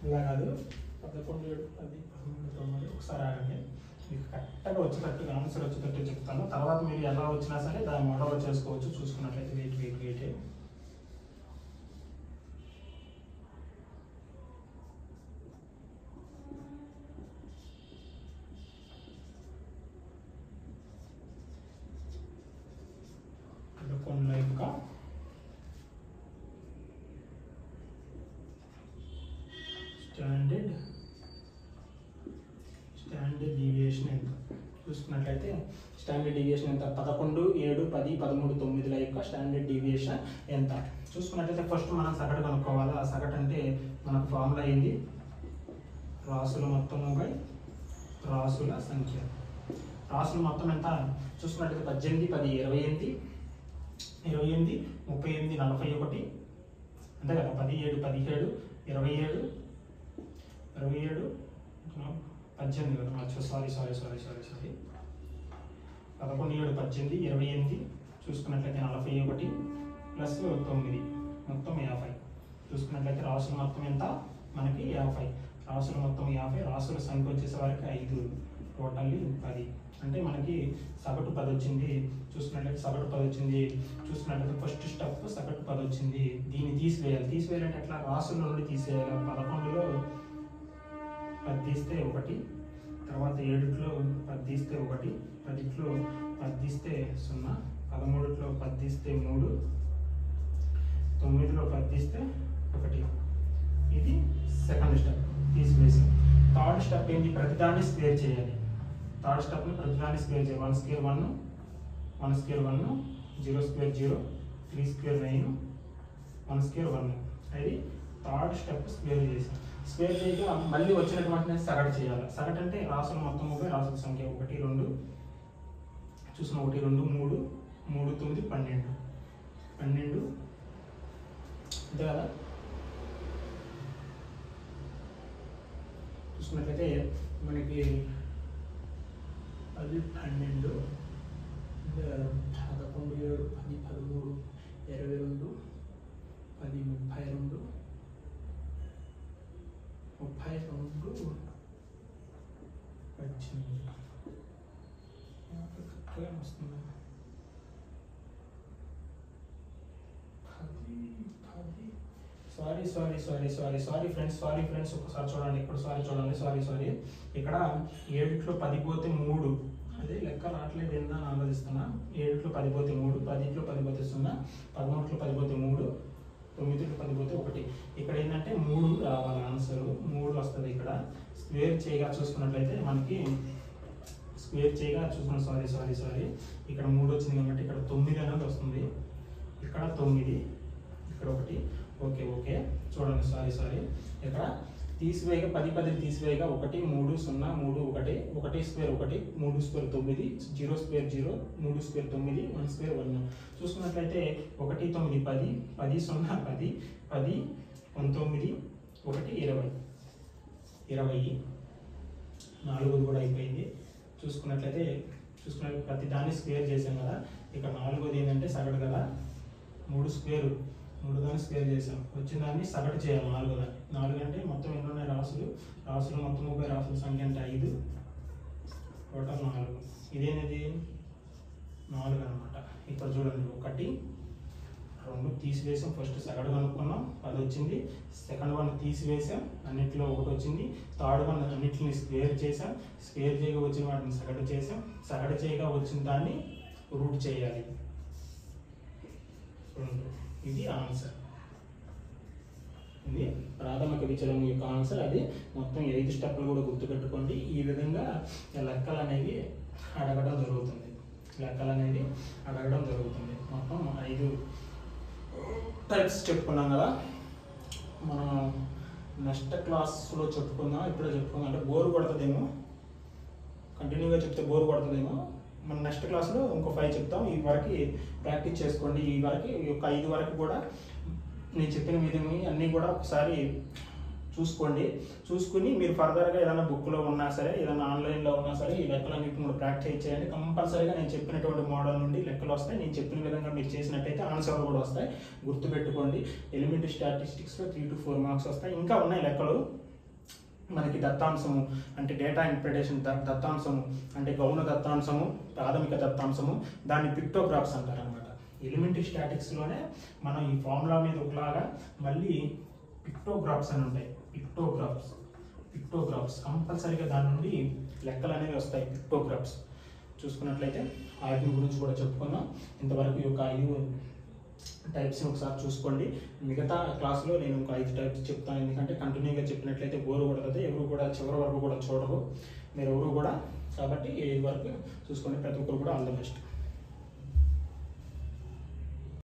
ఇలా కాదు 11 7 10 11 9 ఒకసారి ఆగండి. మీకు కరెక్ట్గా వచ్చేటట్టు ఆన్సర్ వచ్చేటట్టు చెప్తాను. తర్వాత మీరు ఎలా వచ్చినా సరే దాన్ని మోడల్ చేసుకోవచ్చు. చూసుకున్నట్లయితే వెయిట్ 11 యొక్క స్టాండర్డ్ డీవియేషన్ ఎంత చూసుకున్నట్లయితే స్టాండర్డ్ డీవియేషన్ ఎంత 11 7 10 13 9 యొక్క స్టాండర్డ్ డీవియేషన్ ఎంత చూసుకున్నట్లయితే ఫస్ట్ మనం సగటు కనుక్కోవాలి. ఆ సగటు అంటే మనకు ఫార్ములా అయింది రాసుల మొత్తము బై రాసుల సంఖ్య. రాసుల మొత్తం ఎంత చూసుకున్నట్లయితే 18 10 28 28 38 41 అంతే కదా. 10 7 17 27 27 18 కదా. సారీ 11 7 18 28 చూసుకున్నట్లయితే 41 ప్లస్ 9 మొత్తం 50. చూసుకున్నట్లయితే రాసుల మొత్తం ఎంత మనకి 50. రాసుల మొత్తం 50. రాసుల సంఖ్య వచ్చేసరికి 5 టోటల్లీ 10. అంటే మనకి సగటు 10 వచ్చింది. చూసుకున్నట్లయితే సగటు 10 వచ్చింది. చూసుకున్నట్లయితే ఫస్ట్ స్టెప్ సగటు 10 వచ్చింది. దీన్ని తీసివేయాలంటే ఎట్లా రాసుల నుండి తీసేయాలి. 11లో 10 తీస్తే 1, తర్వాత 7లో 10 తీస్తే 1, 10లో 10 తీస్తే 0, 13లో 10 తీస్తే 3, 9లో 10 తీస్తే 1. ఇది సెకండ్ స్టెప్ తీసివేసి. థర్డ్ స్టెప్ ఏంటి ప్రతిదాన్ని స్క్వేర్ చేయాలి. థర్డ్ స్టెప్ని ప్రతిదాన్ని స్క్వేర్ చేయాలి. 1 square 1, 1 square 1, 0 square 0, 3 square 9, 1 square 1. అది థర్డ్ స్టెప్ స్క్వేర్ చేసాం. స్క్వేర్ చేయగా మళ్ళీ వచ్చినటువంటి సగటు చేయాలి. సగటు అంటే రాసుల మొత్తం రాసుల సంఖ్య 1 2 చూసిన 1 2 3 3 9 12 12 అంతే కదా. చూసుకున్నట్లయితే మనకి 10 12 11 7 10 13 22 10 32 32 18 కరెక్ట్గా వస్తుంది. 10 సారీ ఫ్రెండ్స్ ఒకసారి చూడండి. ఇక్కడ సారీ ఇక్కడ 7లో 10 పోతే 3 అదే లెక్క రావట్లేదు ఏందని ఆలోచిస్తున్నా. 7లో 10 పోతే 3, 10లో 10 పోతే 0, 13లో 10 పోతే 3, 9లో 10 పోతే 1. ఇక్కడ ఏంటంటే 3 రావాలి ఆన్సర్. 3 వస్తుంది. ఇక్కడ స్క్వేర్ చేయగా చూసుకున్నట్లయితే మనకి సారీ ఇక్కడ 3 వచ్చింది కాబట్టి ఇక్కడ 9 అనేది వస్తుంది. ఇక్కడ 9 ఇక్కడ 1. ఓకే చూడండి. సారీ ఇక్కడ తీసివేయగా 10 10 తీసివేయగా 1 3 0 3 1 1 square 1 3 square 9 0 square 0 3 square 9 1 square 1. చూసుకున్నట్లయితే 1 9 10 10 0 10 10 19 1 20 4 కూడా అయిపోయింది. చూసుకున్నట్లయితే ప్రతి దాన్ని స్క్వేర్ చేసాం కదా. ఇక్కడ 4వది ఏంటంటే సగటు కదా. 3 స్క్వేర్ దాన్ని స్క్వేర్ చేసాం. వచ్చిన దాన్ని సగటు చేయాలి. 4 అంటే మొత్తం ఎన్ని ఉన్నాయి రాసులు మొత్తం 30 రాసుల సంఖ్య అంటే 5 టోటల్ 4. ఇదేనది 4 అనమాట. ఇక్కడ చూడండి 1 2 తీసివేసాం. ఫస్ట్ సగటు కనుక్కున్నాం 10 వచ్చింది. సెకండ్ వన్ తీసివేసాం, అన్నింటిలో 1 వచ్చింది. థర్డ్ వన్ అన్నింటిని స్క్వేర్ చేసాం. స్క్వేర్ చేయగా వచ్చిన వాటిని సగటు చేసాం. సగటు చేయగా వచ్చిన దాన్ని రూట్ చేయాలి. ఇది ఆన్సర్. ఇది ప్రాథమిక విచలనం యొక్క ఆన్సర్. అది మొత్తం 5 స్టెప్లు కూడా గుర్తుపెట్టుకోండి. ఈ విధంగా లెక్కలు అనేవి అడగడం జరుగుతుంది. మొత్తం 5 టైప్స్ చెప్పుకున్నాం కదా. మనం నెక్స్ట్ క్లాస్లో చెప్పుకుందాం. ఇప్పుడే చెప్పుకుందాం అంటే బోర్ కొడుతుందేమో, కంటిన్యూగా చెప్తే బోర్ కొడుతుందేమో. మన నెక్స్ట్ క్లాస్లో ఇంకో 5 చెప్తాం. ఈ వరకు ప్రాక్టీస్ చేసుకోండి. ఈ 5 వరకు కూడా నేను చెప్పిన విధంగా అన్నీ కూడా ఒకసారి చూసుకుని మీరు ఫర్దర్గా ఏదైనా బుక్లో ఉన్నా సరే, ఏదైనా ఆన్లైన్లో ఉన్నా సరే ఈ లెక్కలన్నింటిని కూడా ప్రాక్టీస్ చేయండి. కంపల్సరీగా నేను చెప్పినటువంటి మోడల్ నుండి లెక్కలు వస్తాయి. నేను చెప్పిన విధంగా మీరు చేసినట్టయితే ఆన్సర్లు కూడా వస్తాయి. గుర్తుపెట్టుకోండి. ఎలిమెంటరీ స్టాటిస్టిక్స్లో 3 to 4 మార్క్స్ వస్తాయి. ఇంకా ఉన్నాయి లెక్కలు. మనకి దత్తాంశము అంటే డేటా ఇంటర్ప్రిటేషన్ దత్తాంశము అంటే గౌణ దత్తాంశము, ప్రాథమిక దత్తాంశము, దాన్ని పిక్టోగ్రాఫ్స్ అంటారు అనమాట. ఎలిమెంటరీ స్టాటిక్స్లోనే మనం ఈ ఫార్ములా మీద ఒకలాగా మళ్ళీ పిక్టోగ్రాఫ్స్ అని ఉంటాయి. పిక్టోగ్రాఫ్స్ కంపల్సరీగా దాని నుండి లెక్కలు అనేవి వస్తాయి. పిక్టోగ్రాఫ్స్ చూసుకున్నట్లయితే వాటి గురించి కూడా చెప్పుకున్నాం. ఇంతవరకు ఈ యొక్క 5 టైప్స్ని ఒకసారి చూసుకోండి. మిగతా క్లాస్లో నేను ఒక 5 టైప్స్ చెప్తాను. ఎందుకంటే కంటిన్యూగా చెప్పినట్లయితే బోరు కొడుతుంది, ఎవరు కూడా చివరి వరకు కూడా చూడరు మీరు ఎవరు కూడా. కాబట్టి 5 వరకు చూసుకోండి. ప్రతి ఒక్కరు కూడా ఆల్ ద బెస్ట్.